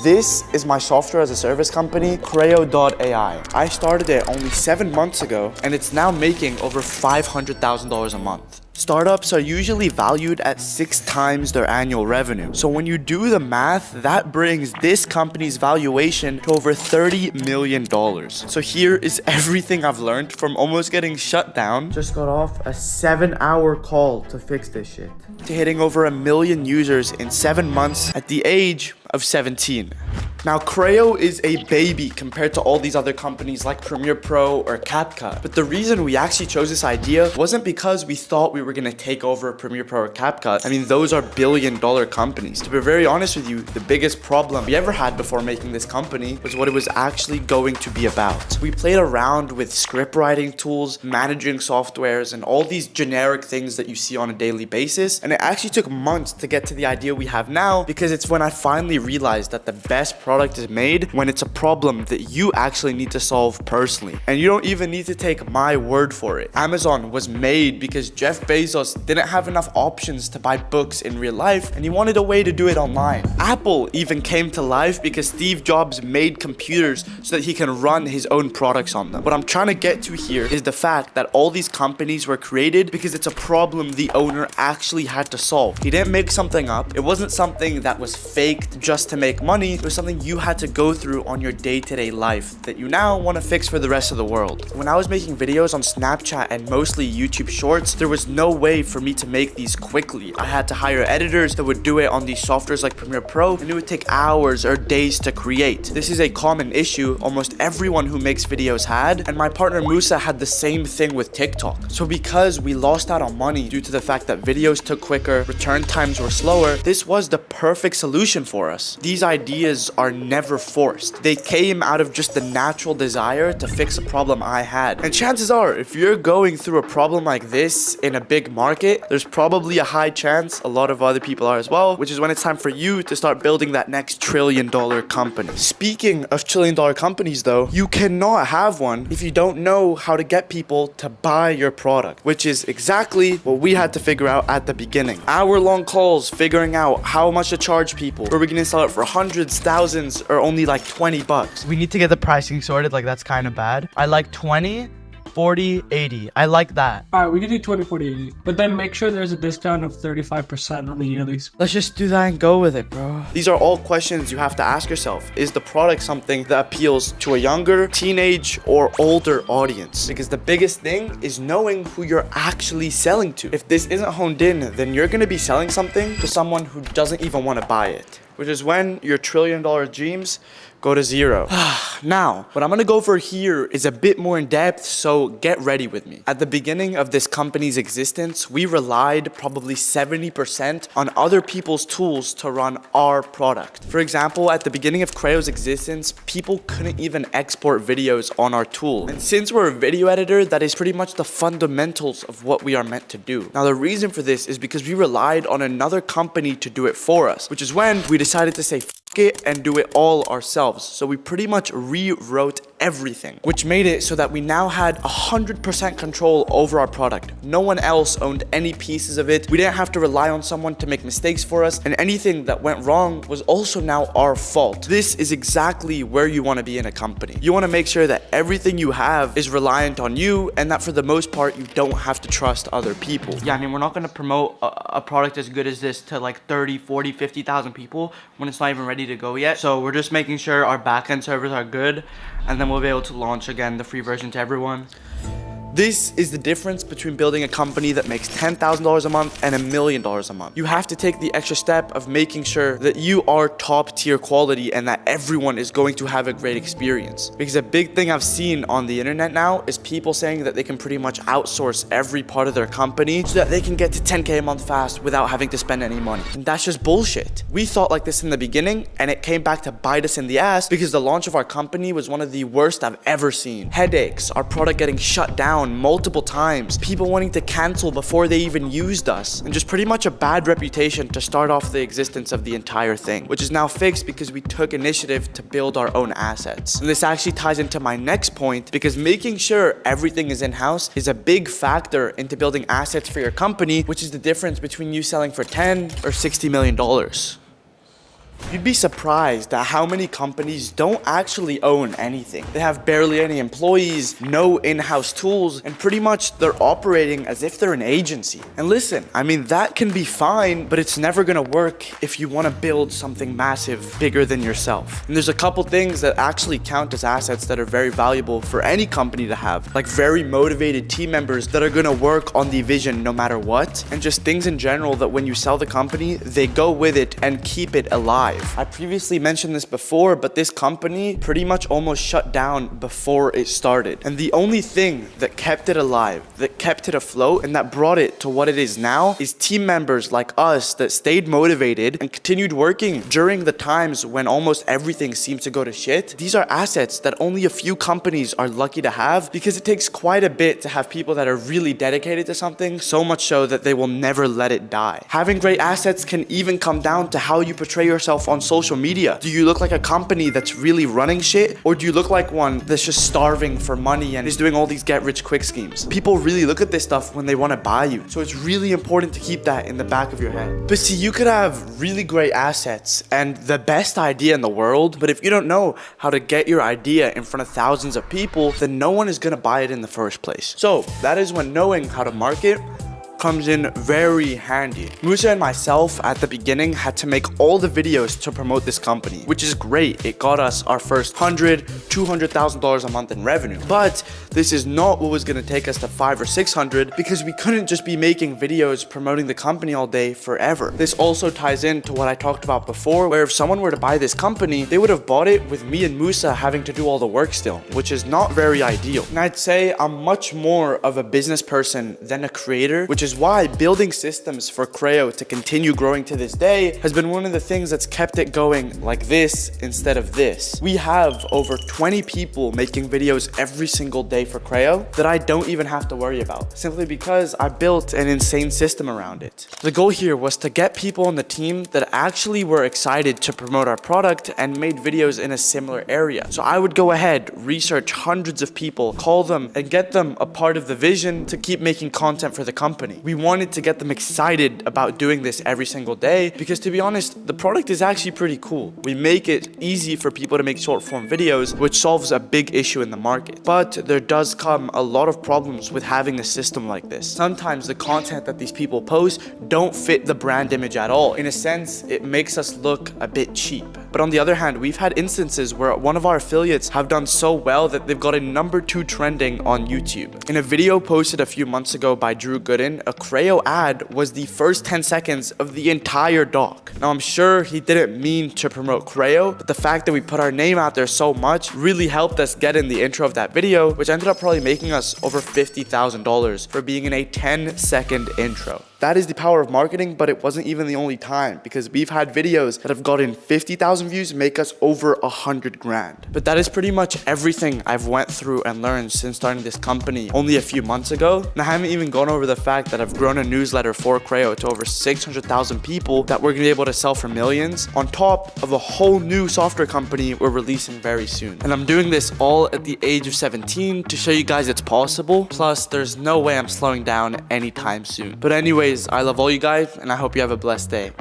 This is my software as a service company, Creo.ai. I started it only 7 months ago, and it's now making over $500,000 a month. Startups are usually valued at 6 times their annual revenue. So when you do the math, that brings this company's valuation to over $30 million. So here is everything I've learned from almost getting shut down. Just got off a 7-hour call to fix this shit. To hitting over 1 million users in 7 months at the age of 17. Now, Creo is a baby compared to all these other companies like Premiere Pro or CapCut. But the reason we actually chose this idea wasn't because we thought we were gonna take over Premiere Pro or CapCut. I mean, those are billion-dollar companies. To be very honest with you, the biggest problem we ever had before making this company was what it was actually going to be about. We played around with script writing tools, managing softwares, and all these generic things that you see on a daily basis. And it actually took months to get to the idea we have now, because it's when I finally realized that the best product is made when it's a problem that you actually need to solve personally. And you don't even need to take my word for it. Amazon was made because Jeff Bezos didn't have enough options to buy books in real life, and he wanted a way to do it online. Apple even came to life because Steve Jobs made computers so that he can run his own products on them. What I'm trying to get to here is the fact that all these companies were created because it's a problem the owner actually had to solve. He didn't make something up. It wasn't something that was faked just to make money. It was something you had to go through on your day-to-day life that you now want to fix for the rest of the world. When I was making videos on Snapchat and mostly YouTube Shorts, there was no way for me to make these quickly. I had to hire editors that would do it on these softwares like Premiere Pro, and it would take hours or days to create. This is a common issue almost everyone who makes videos had, and my partner Musa had the same thing with TikTok. So because we lost out on money due to the fact that videos took quicker, return times were slower, this was the perfect solution for us. These ideas are never forced. They came out of just the natural desire to fix a problem I had. And chances are, if you're going through a problem like this in a big market, there's probably a high chance a lot of other people are as well, which is when it's time for you to start building that next trillion-dollar company. Speaking of trillion-dollar companies though, you cannot have one if you don't know how to get people to buy your product, which is exactly what we had to figure out at the beginning. Hour-long calls figuring out how much to charge people. Were we gonna sell it for hundreds, thousands, or only like 20 bucks? We need to get the pricing sorted. Like, that's kind of bad. I like 20, 40, 80. I like that. All right, we can do 20, 40, 80. But then make sure there's a discount of 35% on the yearlies. Let's just do that and go with it, bro. These are all questions you have to ask yourself. Is the product something that appeals to a younger, teenage, or older audience? Because the biggest thing is knowing who you're actually selling to. If this isn't honed in, then you're gonna be selling something to someone who doesn't even want to buy it, which is when your trillion-dollar dreams go to zero. Now, what I'm gonna go for here is a bit more in depth, so get ready with me. At the beginning of this company's existence, we relied probably 70% on other people's tools to run our product. For example, at the beginning of Creo's existence, people couldn't even export videos on our tool. And since we're a video editor, that is pretty much the fundamentals of what we are meant to do. Now, the reason for this is because we relied on another company to do it for us, which is when we decided to say f it and do it all ourselves. So we pretty much rewrote everything, which made it so that we now had 100% control over our product. No one else owned any pieces of it. We didn't have to rely on someone to make mistakes for us, and anything that went wrong was also now our fault. This is exactly where you want to be in a company. You want to make sure that everything you have is reliant on you, and that for the most part, you don't have to trust other people. Yeah, I mean, we're not going to promote a product as good as this to like 30, 40, 50,000 people when it's not even ready to go yet. So we're just making sure our backend servers are good, and then we'll be able to launch again the free version to everyone. This is the difference between building a company that makes $10,000 a month and $1 million a month. You have to take the extra step of making sure that you are top tier quality and that everyone is going to have a great experience. Because a big thing I've seen on the internet now is people saying that they can pretty much outsource every part of their company so that they can get to 10K a month fast without having to spend any money. And that's just bullshit. We thought like this in the beginning, and it came back to bite us in the ass because the launch of our company was one of the worst I've ever seen. Headaches, our product getting shut down multiple times, people wanting to cancel before they even used us, and just pretty much a bad reputation to start off the existence of the entire thing, which is now fixed because we took initiative to build our own assets. And this actually ties into my next point, because making sure everything is in-house is a big factor into building assets for your company, which is the difference between you selling for $10 or $60 million. You'd be surprised at how many companies don't actually own anything. They have barely any employees, no in-house tools, and pretty much they're operating as if they're an agency. And listen, I mean, that can be fine, but it's never gonna work if you wanna build something massive, bigger than yourself. And there's a couple things that actually count as assets that are very valuable for any company to have, like very motivated team members that are gonna work on the vision no matter what, and just things in general that when you sell the company, they go with it and keep it alive. I previously mentioned this before, but this company pretty much almost shut down before it started. And the only thing that kept it alive, that kept it afloat, and that brought it to what it is now is team members like us that stayed motivated and continued working during the times when almost everything seems to go to shit. These are assets that only a few companies are lucky to have, because it takes quite a bit to have people that are really dedicated to something, so much so that they will never let it die. Having great assets can even come down to how you portray yourself on social media. Do you look like a company that's really running shit, or do you look like one that's just starving for money and is doing all these get rich quick schemes? People really look at this stuff when they want to buy you, so it's really important to keep that in the back of your head. But see, you could have really great assets and the best idea in the world, but if you don't know how to get your idea in front of thousands of people, then no one is going to buy it in the first place. So that is when knowing how to market comes in very handy. Musa and myself at the beginning had to make all the videos to promote this company, which is great. It got us our first $100,000, $200,000 a month in revenue. But this is not what was gonna take us to 500 or 600, because we couldn't just be making videos promoting the company all day forever. This also ties into what I talked about before, where if someone were to buy this company, they would have bought it with me and Musa having to do all the work still, which is not very ideal. And I'd say I'm much more of a business person than a creator, which is why building systems for Creo to continue growing to this day has been one of the things that's kept it going like this instead of this. We have over 20 people making videos every single day for Creo that I don't even have to worry about, simply because I built an insane system around it. The goal here was to get people on the team that actually were excited to promote our product and made videos in a similar area. So I would go ahead, research hundreds of people, call them, and get them a part of the vision to keep making content for the company. We wanted to get them excited about doing this every single day, because to be honest, the product is actually pretty cool. We make it easy for people to make short form videos, which solves a big issue in the market. But there does come a lot of problems with having a system like this. Sometimes the content that these people post don't fit the brand image at all. In a sense, it makes us look a bit cheap. But on the other hand, we've had instances where one of our affiliates have done so well that they've got a #2 trending on YouTube. In a video posted a few months ago by Drew Gooden, a Creo ad was the first 10 seconds of the entire doc. Now, I'm sure he didn't mean to promote Creo, but the fact that we put our name out there so much really helped us get in the intro of that video, which ended up probably making us over $50,000 for being in a 10-second intro. That is the power of marketing, but it wasn't even the only time, because we've had videos that have gotten 50,000 views make us over 100 grand. But that is pretty much everything I've went through and learned since starting this company only a few months ago. And I haven't even gone over the fact that I've grown a newsletter for Creo to over 600,000 people that we're gonna be able to sell for millions, on top of a whole new software company we're releasing very soon. And I'm doing this all at the age of 17 to show you guys it's possible. Plus, there's no way I'm slowing down anytime soon. But anyways, I love all you guys, and I hope you have a blessed day.